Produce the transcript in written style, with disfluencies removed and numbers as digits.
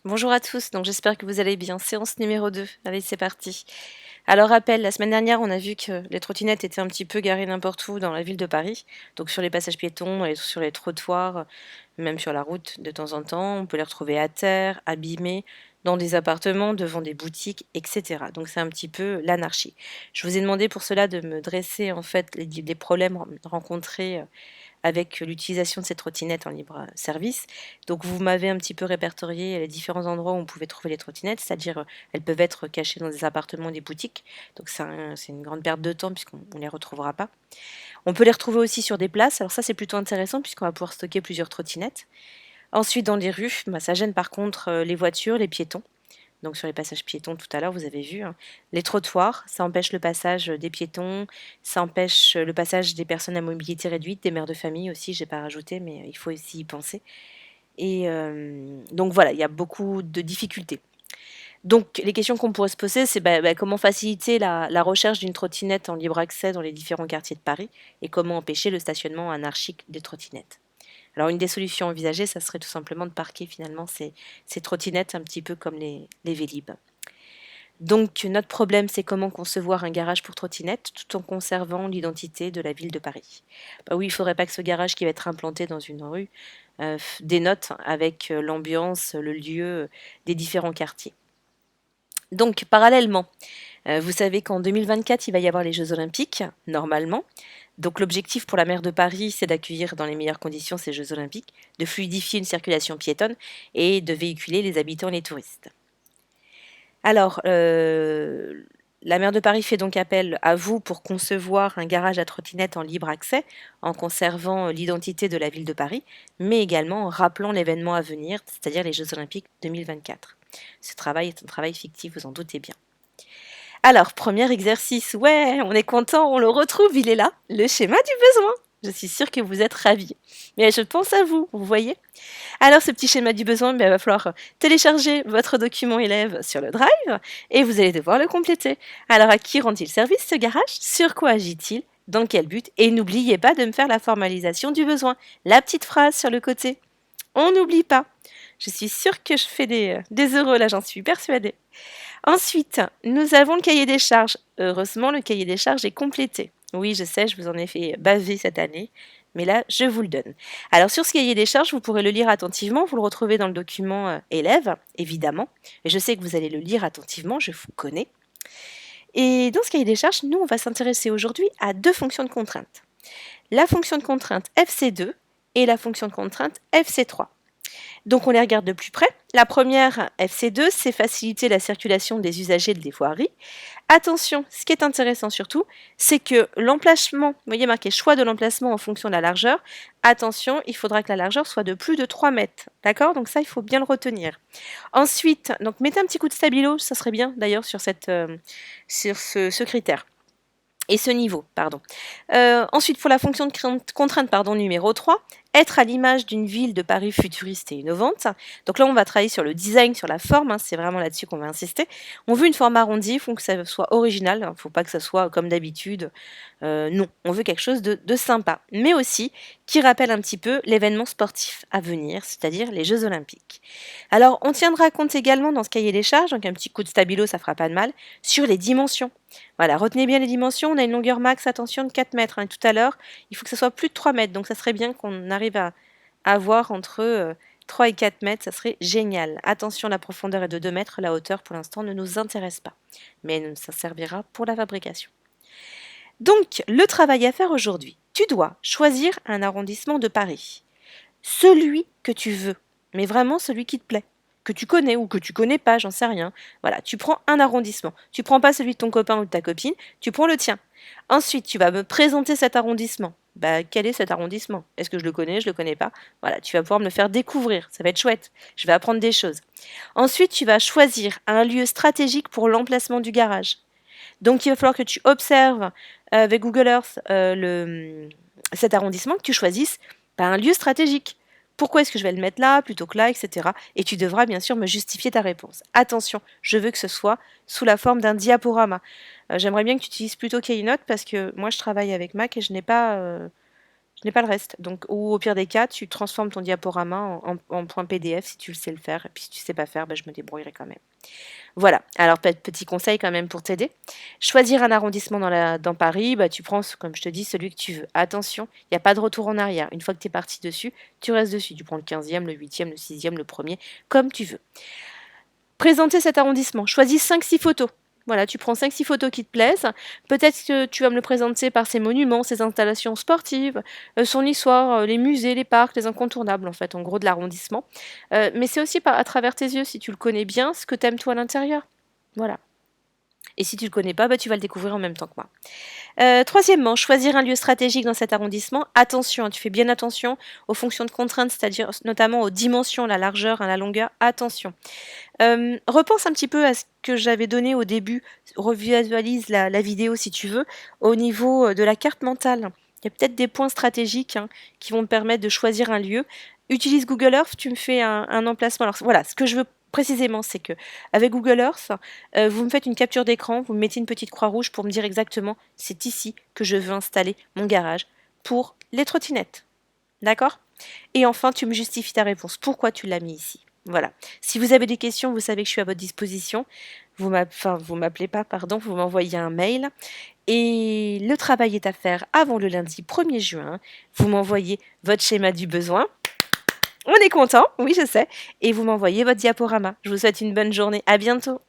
Bonjour à tous, donc j'espère que vous allez bien. Séance numéro 2. Allez, c'est parti. Alors, rappel, la semaine dernière, on a vu que les trottinettes étaient un petit peu garées n'importe où dans la ville de Paris, donc sur les passages piétons, et sur les trottoirs, même sur la route de temps en temps. On peut les retrouver à terre, abîmées, dans des appartements, devant des boutiques, etc. Donc c'est un petit peu l'anarchie. Je vous ai demandé pour cela de me dresser en fait les problèmes rencontrés avec l'utilisation de ces trottinettes en libre service. Donc vous m'avez un petit peu répertorié les différents endroits où on pouvait trouver les trottinettes, c'est-à-dire elles peuvent être cachées dans des appartements, des boutiques. Donc c'est une grande perte de temps puisqu'on ne les retrouvera pas. On peut les retrouver aussi sur des places. Alors ça c'est plutôt intéressant puisqu'on va pouvoir stocker plusieurs trottinettes. Ensuite dans les rues, bah, ça gêne par contre les voitures, les piétons. Donc sur les passages piétons tout à l'heure, vous avez vu, hein. Les trottoirs, ça empêche le passage des piétons, ça empêche le passage des personnes à mobilité réduite, des mères de famille aussi, j'ai pas rajouté, mais il faut aussi y penser. Et donc voilà, il y a beaucoup de difficultés. Donc les questions qu'on pourrait se poser, c'est comment faciliter la recherche d'une trottinette en libre accès dans les différents quartiers de Paris et comment empêcher le stationnement anarchique des trottinettes. Alors une des solutions envisagées, ça serait tout simplement de parquer finalement ces trottinettes un petit peu comme les Vélib'. Donc notre problème, c'est comment concevoir un garage pour trottinettes tout en conservant l'identité de la ville de Paris. Bah oui, il ne faudrait pas que ce garage qui va être implanté dans une rue dénote avec l'ambiance, le lieu des différents quartiers. Donc parallèlement, vous savez qu'en 2024, il va y avoir les Jeux Olympiques, normalement. Donc l'objectif pour la maire de Paris, c'est d'accueillir dans les meilleures conditions ces Jeux Olympiques, de fluidifier une circulation piétonne et de véhiculer les habitants et les touristes. Alors, la maire de Paris fait donc appel à vous pour concevoir un garage à trottinettes en libre accès, en conservant l'identité de la ville de Paris, mais également en rappelant l'événement à venir, c'est-à-dire les Jeux Olympiques 2024. Ce travail est un travail fictif, vous en doutez bien. Alors, premier exercice, ouais, on est content, on le retrouve, il est là, le schéma du besoin. Je suis sûre que vous êtes ravis. Mais je pense à vous, vous voyez. Alors, ce petit schéma du besoin, il va falloir télécharger votre document élève sur le Drive et vous allez devoir le compléter. Alors, à qui rend-il service ce garage? Sur quoi agit-il? Dans quel but? Et n'oubliez pas de me faire la formalisation du besoin. La petite phrase sur le côté. On n'oublie pas. Je suis sûre que je fais des heureux là, j'en suis persuadée. Ensuite, nous avons le cahier des charges. Heureusement, le cahier des charges est complété. Oui, je sais, je vous en ai fait baver cette année, mais là, je vous le donne. Alors, sur ce cahier des charges, vous pourrez le lire attentivement. Vous le retrouvez dans le document élève, évidemment. Et je sais que vous allez le lire attentivement, je vous connais. Et dans ce cahier des charges, nous, on va s'intéresser aujourd'hui à deux fonctions de contrainte. La fonction de contrainte FC2 et la fonction de contrainte FC3. Donc on les regarde de plus près. La première, FC2, c'est faciliter la circulation des usagers des voiries. Attention, ce qui est intéressant surtout, c'est que l'emplacement, vous voyez marqué choix de l'emplacement en fonction de la largeur. Attention, il faudra que la largeur soit de plus de 3 mètres. D'accord? Donc ça, il faut bien le retenir. Ensuite, donc mettez un petit coup de stabilo, ça serait bien d'ailleurs sur, sur ce critère. Et ce niveau, pardon. Ensuite, pour la fonction de contrainte numéro 3, être à l'image d'une ville de Paris futuriste et innovante. Donc là, on va travailler sur le design, sur la forme, hein, c'est vraiment là-dessus qu'on va insister. On veut une forme arrondie, il faut que ça soit original, il ne faut pas que ça soit comme d'habitude. Non, on veut quelque chose de sympa, mais aussi qui rappelle un petit peu l'événement sportif à venir, c'est-à-dire les Jeux Olympiques. Alors, on tiendra compte également dans ce cahier des charges, donc un petit coup de stabilo, ça fera pas de mal, sur les dimensions. Voilà, retenez bien les dimensions. On a une longueur max, attention, de 4 mètres. Hein. Tout à l'heure, il faut que ça soit plus de 3 mètres. Donc, ça serait bien qu'on arrive à avoir entre 3 et 4 mètres. Ça serait génial. Attention, la profondeur est de 2 mètres. La hauteur, pour l'instant, ne nous intéresse pas. Mais ça servira pour la fabrication. Donc, le travail à faire aujourd'hui. Tu dois choisir un arrondissement de Paris. Celui que tu veux. Mais vraiment celui qui te plaît, que tu connais ou que tu connais pas, j'en sais rien. Voilà, tu prends un arrondissement. Tu prends pas celui de ton copain ou de ta copine, tu prends le tien. Ensuite, tu vas me présenter cet arrondissement. Bah, quel est cet arrondissement? Est-ce que je le connais, je le connais pas? Voilà, tu vas pouvoir me le faire découvrir, ça va être chouette. Je vais apprendre des choses. Ensuite, tu vas choisir un lieu stratégique pour l'emplacement du garage. Donc, il va falloir que tu observes avec Google Earth cet arrondissement, que tu choisisses un lieu stratégique. Pourquoi est-ce que je vais le mettre là plutôt que là, etc. Et tu devras bien sûr me justifier ta réponse. Attention, je veux que ce soit sous la forme d'un diaporama. J'aimerais bien que tu utilises plutôt Keynote parce que moi je travaille avec Mac et je n'ai n'ai pas le reste. Donc, ou au pire des cas, tu transformes ton diaporama en point PDF si tu le sais le faire. Et puis si tu sais pas faire, ben, je me débrouillerai quand même. Voilà, alors peut-être petit conseil quand même pour t'aider. Choisir un arrondissement dans Paris, bah, tu prends, comme je te dis, celui que tu veux. Attention, il n'y a pas de retour en arrière. Une fois que tu es parti dessus, tu restes dessus. Tu prends le 15e, le 8e, le 6e, le premier, comme tu veux. Présenter cet arrondissement. Choisis 5-6 photos. Voilà, tu prends 5-6 photos qui te plaisent. Peut-être que tu vas me le présenter par ses monuments, ses installations sportives, son histoire, les musées, les parcs, les incontournables, en fait, en gros, de l'arrondissement. Mais c'est aussi à travers tes yeux, si tu le connais bien, ce que t'aimes toi à l'intérieur. Voilà. Et si tu le connais pas, bah, tu vas le découvrir en même temps que moi. Troisièmement, choisir un lieu stratégique dans cet arrondissement. Attention, hein, tu fais bien attention aux fonctions de contrainte, c'est-à-dire notamment aux dimensions, la largeur, hein, la longueur. Attention. Repense un petit peu à ce que j'avais donné au début, revisualise la vidéo si tu veux, au niveau de la carte mentale. Il y a peut-être des points stratégiques hein, qui vont te permettre de choisir un lieu. Utilise Google Earth, tu me fais un emplacement. Alors voilà, ce que je veux précisément, c'est que avec Google Earth, vous me faites une capture d'écran, vous me mettez une petite croix rouge pour me dire exactement c'est ici que je veux installer mon garage pour les trottinettes. D'accord? Et enfin, tu me justifies ta réponse. Pourquoi tu l'as mis ici? Voilà. Si vous avez des questions, vous savez que je suis à votre disposition. Vous m'appelez pas, pardon, vous m'envoyez un mail. Et le travail est à faire avant le lundi 1er juin. Vous m'envoyez votre schéma du besoin. On est content, oui, je sais. Et vous m'envoyez votre diaporama. Je vous souhaite une bonne journée. À bientôt.